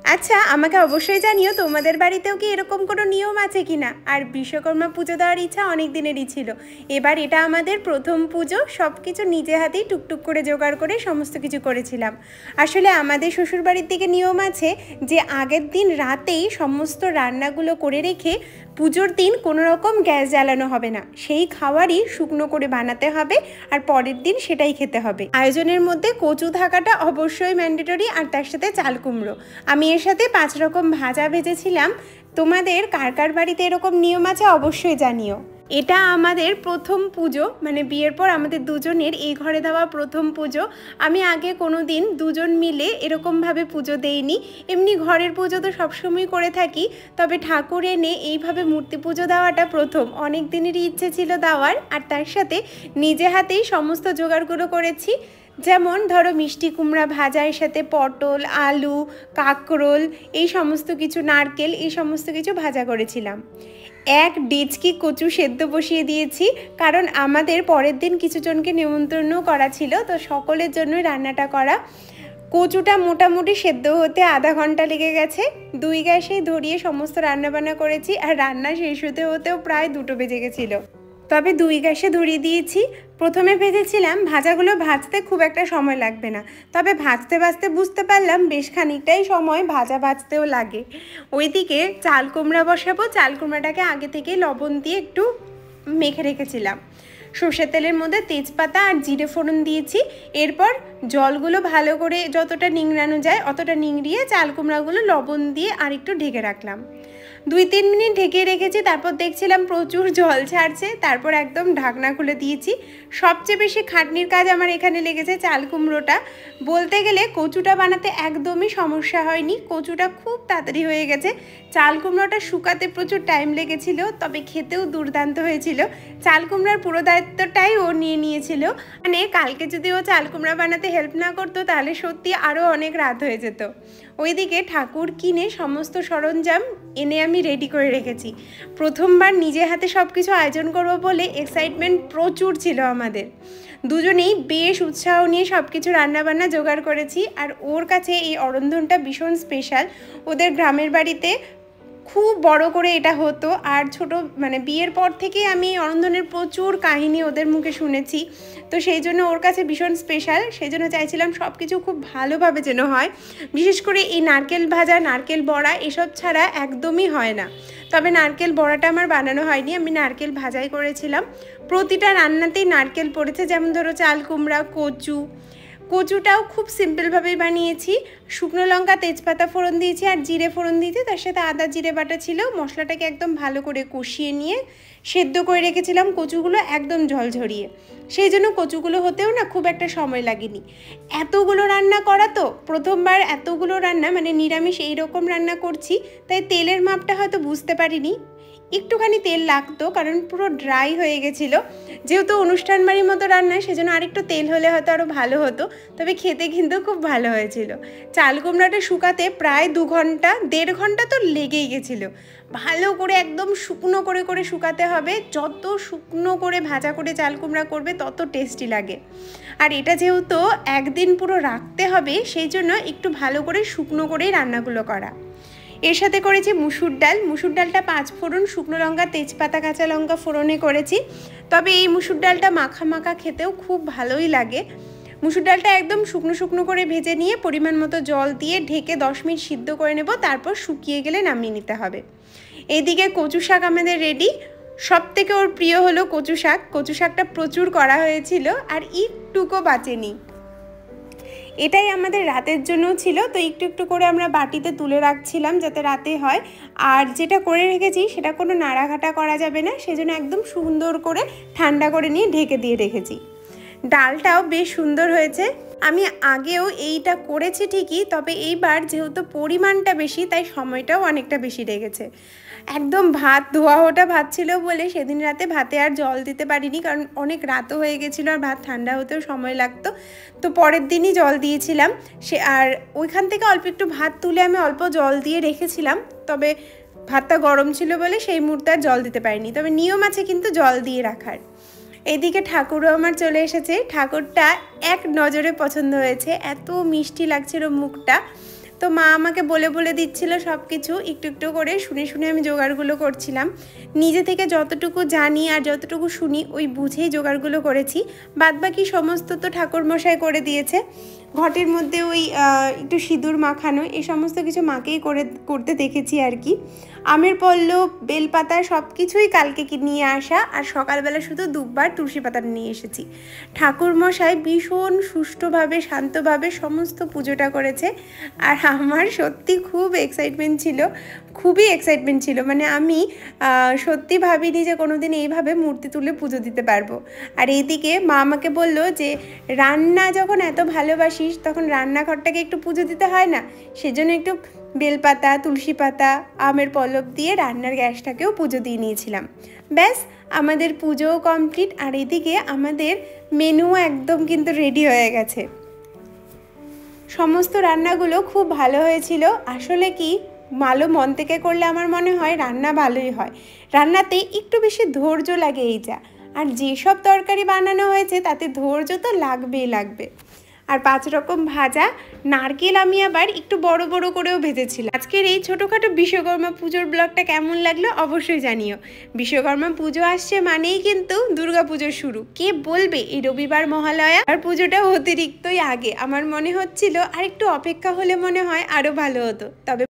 আচ্ছা, আমাকে অবশ্যই জানিও তোমাদের বাড়িতেও কি এরকম কোনো নিয়ম আছে কিনা। আর বিশ্বকর্মা পুজো দেওয়ার ইচ্ছা অনেক দিনেরই ছিল। এবার এটা আমাদের প্রথম পুজো, সব কিছু নিজে হাতেই টুকটুক করে জোগাড় করে সমস্ত কিছু করেছিলাম। আসলে আমাদের শ্বশুরবাড়ির দিকে নিয়ম আছে যে আগের দিন রাতেই সমস্ত রান্নাগুলো করে রেখে পুজোর দিন কোনো রকম গ্যাস জ্বালানো হবে না, সেই খাবারই শুকনো করে বানাতে হবে আর পরের দিন সেটাই খেতে হবে। আয়োজনের মধ্যে কচু থাকাটা অবশ্যই ম্যান্ডেটরি, আর তার সাথে চাল কুমড়ো। আমি এর সাথে 5 রকম ভাজা ভেজেছিলাম। তোমাদের কার কার বাড়িতে এরকম নিয়ম আছে অবশ্যই জানিও। এটা আমাদের প্রথম পুজো, মানে বিয়ের পর আমাদের দুজনের এই ঘরে দেওয়া প্রথম পুজো। আমি আগে কোনো দিন দুজন মিলে এরকমভাবে পুজো দেইনি। এমনি ঘরের পুজো তো সবসময় করে থাকি, তবে ঠাকুর এনে এইভাবে মূর্তি পুজো দেওয়াটা প্রথম। অনেক দিনেরই ইচ্ছে ছিল দেওয়ার, আর তার সাথে নিজে হাতেই সমস্ত জোগাড়গুলো করেছি। যেমন ধরো মিষ্টি কুমড়া ভাজার সাথে পটল, আলু, কাঁকরোল, এই সমস্ত কিছু, নারকেল, এই সমস্ত কিছু ভাজা করেছিলাম। 1 ডেচকি কচু সেদ্ধ বসিয়ে দিয়েছি, কারণ আমাদের পরের দিন কিছুজনকে নিমন্ত্রণও করা ছিল, তো সকলের জন্যই রান্নাটা করা। কচুটা মোটামুটি সেদ্ধ হতে আধা ঘন্টা লেগে গেছে। 2 গ্যাসেই ধরিয়ে সমস্ত রান্নাবান্না করেছি, আর রান্না শেষ হতেও প্রায় 2টো বেজে গেছিলো। তবে 2 গ্যাসে ধরিয়ে দিয়েছি। প্রথমে ভেবেছিলাম ভাজাগুলো ভাজতে খুব একটা সময় লাগবে না, তবে ভাজতে ভাজতে বুঝতে পারলাম বেশ খানিকটাই সময় ভাজা ভাজতেও লাগে। ওইদিকে চাল কুমড়া বসাবো। চাল কুমড়াটাকে আগে থেকেই লবণ দিয়ে একটু মেখে রেখেছিলাম। সর্ষের তেলের মধ্যে তেজপাতা আর জিরে ফোড়ন দিয়েছি। এরপর জলগুলো ভালো করে যতটা নিংড়ানো যায় অতটা নিংড়িয়ে চাল কুমড়াগুলো লবণ দিয়ে আর একটু ঢেকে রাখলাম। 2-3 মিনিট ঢেকে রেখেছি। তারপর দেখছিলাম প্রচুর জল ছাড়ছে, তারপর একদম ঢাকনা খুলে দিয়েছি। সবচেয়ে বেশি খাটনির কাজ আমার এখানে লেগেছে চাল কুমড়োটা। বলতে গেলে কচুটা বানাতে একদমই সমস্যা হয়নি, কচুটা খুব তাড়াতাড়ি হয়ে গেছে। চাল কুমড়োটা শুকাতে প্রচুর টাইম লেগেছিল, তবে খেতেও দুর্দান্ত হয়েছিল। চাল কুমড়ার পুরো দায়িত্বটাই ও নিয়ে নিয়েছিল। মানে কালকে যদি ও চাল কুমড়া বানাতে হেল্প না করতো তাহলে সত্যি আরও অনেক রাত হয়ে যেত। ওইদিকে ঠাকুর কিনে সমস্ত সরঞ্জাম এনে আমি রেডি করে রেখেছি। প্রথমবার নিজে হাতে সব কিছু আয়োজন করবো বলে এক্সাইটমেন্ট প্রচুর ছিল আমাদের। দুজনেই বেশ উৎসাহ নিয়ে সব কিছু রান্নাবান্না জোগাড় করেছি। আর ওর কাছে এই অরন্ধনটা ভীষণ স্পেশাল। ওদের গ্রামের বাড়িতে খুব বড় করে এটা হতো, আর ছোট মানে বিয়ের পর থেকেই আমি এই অরন্ধনের প্রচুর কাহিনী ওদের মুখে শুনেছি, তো সেই জন্য ওর কাছে ভীষণ স্পেশাল। সেই জন্য চাইছিলাম সব কিছু খুব ভালোভাবে যেন হয়। বিশেষ করে এই নারকেল ভাজা, নারকেল বড়া এসব ছাড়া একদমই হয় না। তবে নারকেল বড়াটা আমার বানানো হয়নি, আমি নারকেল ভাজাই করেছিলাম। প্রতিটা রান্নাতেই নারকেল পড়েছে, যেমন ধরো চাল কুমড়া, কচুটাও খুব সিম্পলভাবেই বানিয়েছি। শুকনো লঙ্কা, তেজপাতা ফোড়ন দিয়েছি আর জিরে ফোড়ন দিয়েছি, তার সাথে আদা জিরে বাটা ছিল। মশলাটাকে একদম ভালো করে কষিয়ে নিয়ে সেদ্ধ করে রেখেছিলাম কচুগুলো একদম ঝরঝরিয়ে। সেই জন্য কচুগুলো হতেও না খুব একটা সময় লাগেনি। এতগুলো রান্না করা তো প্রথমবার, এতগুলো রান্না মানে নিরামিষ এইরকম রান্না করছি, তাই তেলের মাপটা হয়তো বুঝতে পারিনি। একটুখানি তেল লাগতো, কারণ পুরো ড্রাই হয়ে গেছিলো। যেহেতু অনুষ্ঠান বাড়ির মতো রান্না, সেজন্য আরেকটু তেল হলে হয়তো আরও ভালো হতো, তবে খেতে কিন্তু খুব ভালো হয়েছিল। চাল কুমড়াটা শুকাতে প্রায় 2 ঘন্টা, 1.5 ঘন্টা তো লেগেই গেছিলো। ভালো করে একদম শুকনো করে শুকাতে হবে। যত শুকনো করে ভাজা করে চাল কুমড়া করবে তত টেস্টি লাগে। আর এটা যেহেতু একদিন পুরো রাখতে হবে, সেই জন্য একটু ভালো করে শুকনো করেই রান্নাগুলো করা। এর সাথে করেছি মুসুর ডাল। মুসুর ডালটা 5 ফোড়ন, শুকনো লঙ্কা, তেজপাতা, কাঁচা লঙ্কা ফোড়নে করেছি। তবে এই মুসুর ডালটা মাখা মাখা খেতেও খুব ভালোই লাগে। মুসুর ডালটা একদম শুকনো করে ভেজে নিয়ে পরিমাণ মতো জল দিয়ে ঢেকে 10 মিনিট সিদ্ধ করে নেব, তারপর শুকিয়ে গেলে নামিয়ে নিতে হবে। এইদিকে কচু শাক আমাদের রেডি। সব থেকে ওর প্রিয় হলো কচু শাক। কচু শাকটা প্রচুর করা হয়েছিল আর একটুকু বাঁচেনি। এটাই আমাদের রাতের জন্য ছিল, তো একটু করে আমরা বাটিতে তুলে রাখছিলাম যাতে রাতে হয়। আর যেটা করে রেখেছি সেটা কোনো নাড়াঘাটা করা যাবে না, সেজন্য একদম সুন্দর করে ঠান্ডা করে নিয়ে ঢেকে দিয়ে রেখেছি। ডালটাও বেশ সুন্দর হয়েছে। আমি আগেও এইটা করেছি ঠিকই, তবে এইবার যেহেতু পরিমাণটা বেশি তাই সময়টাও অনেকটা বেশি লেগেছে। একদম ভাত ধোয়া ওটা ভাত ছিল বলে সেদিন রাতে ভাতে আর জল দিতে পারিনি, কারণ অনেক রাতও হয়ে গেছিলো আর ভাত ঠান্ডা হতেও সময় লাগতো। তো পরের দিনই জল দিয়েছিলাম। আর ওইখান থেকে অল্প একটু ভাত তুলে আমি অল্প জল দিয়ে রেখেছিলাম, তবে ভাতটা গরম ছিল বলে সেই মুহূর্তে আর জল দিতে পারিনি। তবে নিয়ম আছে কিন্তু জল দিয়ে রাখার। এইদিকে ঠাকুরও আমার চলে এসেছে। ঠাকুরটা এক নজরে পছন্দ হয়েছে, এত মিষ্টি লাগছিল মুখটা। তো মা আমাকে বলে বলে দিচ্ছিল সব কিছু, একটু একটু করে শুনে শুনে আমি জোগাড়গুলো করছিলাম। নিজে থেকে যতটুকু জানি আর যতটুকু শুনি ওই বুঝেই জোগাড়গুলো করেছি, বাদবাকি সমস্ত তো ঠাকুরমশাই করে দিয়েছে। ঘটের মধ্যে ওই একটু সিঁদুর মাখানো এই সমস্ত কিছু মাকেই করতে দেখেছি আর কি। আমের পল্লব, বেলপাতা সব কিছুই কালকে নিয়ে আসা, আর সকালবেলা শুধু দুবার তুলসী পাতা নিয়ে এসেছি। ঠাকুরমশাই ভীষণ সুষ্ঠুভাবে শান্তভাবে সমস্ত পুজোটা করেছে, আর আমার সত্যি খুব এক্সাইটমেন্ট ছিল, খুবই এক্সাইটমেন্ট ছিল। মানে আমি সত্যি ভাবিনি যে কোনোদিন এইভাবে মূর্তি তুলে পুজো দিতে পারবো। আর এইদিকে মা আমাকে বললো যে রান্না যখন এত ভালোবাসিস তখন রান্নাঘরটাকে একটু পুজো দিতে হয় না, সেজন্য একটু বেলপাতা, তুলসী পাতা, আমের পল্লব দিয়ে রান্নার গ্যাসটাকেও পুজো দিয়ে নিয়েছিলাম। ব্যাস আমাদের পুজোও কমপ্লিট, আর এদিকে আমাদের মেনুও একদম কিন্তু রেডি হয়ে গেছে। সমস্ত রান্নাগুলো খুব ভালো হয়েছিল। আসলে কি ভালো মন থেকে করলে আমার মনে হয় রান্না ভালোই হয়। রান্নাতে একটু বেশি ধৈর্য লাগে এই যা, আর যেসব তরকারি বানানো হয়েছে তাতে ধৈর্য তো লাগবেই লাগবে। আর 5 রকম ভাজা, নারকেল আমি আবার একটু বড় বড় করেও ভেজেছিলাম। আজকের এই ছোটোখাটো বিশ্বকর্মা পুজোর ব্লগটা কেমন লাগলো অবশ্যই জানিও। বিশ্বকর্মা পুজো আসছে মানেই কিন্তু দুর্গা পুজোর শুরু। কে বলবে এই রবিবার মহালয়া আর পুজোটা অতিরিক্তই আগে। আমার মনে হচ্ছিল আর একটু অপেক্ষা হলে মনে হয় আরও ভালো হতো। তবে